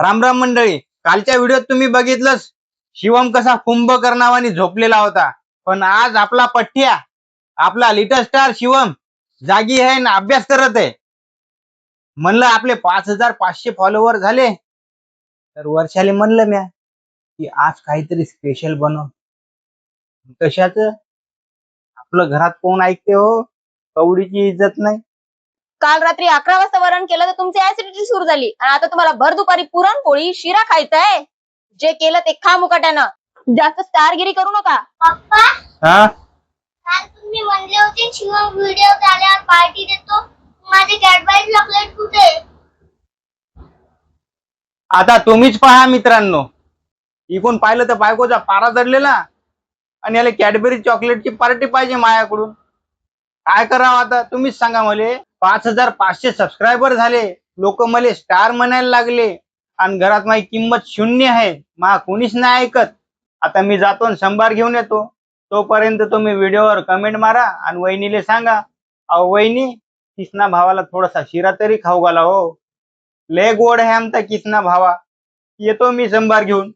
राम राम मंडळी. कालच्या व्हिडिओत तुम्ही बघितलंच शिवम कसा कुंभकर्णावानी झोपलेला होता. पण आज आपला पठ्ठ्या, आपला लिटल स्टार शिवम जागी आहे ना अभ्यास करत आहे. म्हणलं आपले 5500 फॉलोवर झाले तर वर्षाले म्हणलं म्या की आज काहीतरी स्पेशल बनव. कशाच? आपलं घरात कोण ऐकते हो, कवडीची इज्जत नाही. काल रात्री 11 वाजता वरण केलं तर तुमची ऍसिडिटी सुरू झाली आणि आता तुम्हाला भर दुपारी पुरणपोळी शिरा खायचंय. जे केलं ते खा मुकाट्यानं. जास्त स्टारगिरी करू नका. पप्पा हा काल तुम्ही म्हणले होते शिवम व्हिडिओ झाल्यावर पार्टी देतो. माझे कॅडबरी चॉकलेट कुठे? आता तुम्हीच पहा मित्रांनो, इकून पाहिलं तर बायकोचा पारा चढलेला आणि याला कॅडबरी चॉकलेटची पार्टी पाहिजे माझ्याकडून. काय करावं आता तुम्हीच सांगा. मले 5500 सबस्क्रायबर झाले, लोक मले स्टार म्हणायला लागले आणि घरात माझी किंमत शून्य आहे. मा कोणीच नाही ऐकत. आता मी जातो आणि संभार घेऊन येतो. तोपर्यंत तुम्ही व्हिडिओवर कमेंट मारा आणि वहिनीले सांगा, अहो वहिनी, किसना भावाला थोडासा शिरा तरी खाऊ घाला हो. लय गोड आहे आमचा किसना भावा. येतो मी संभार घेऊन.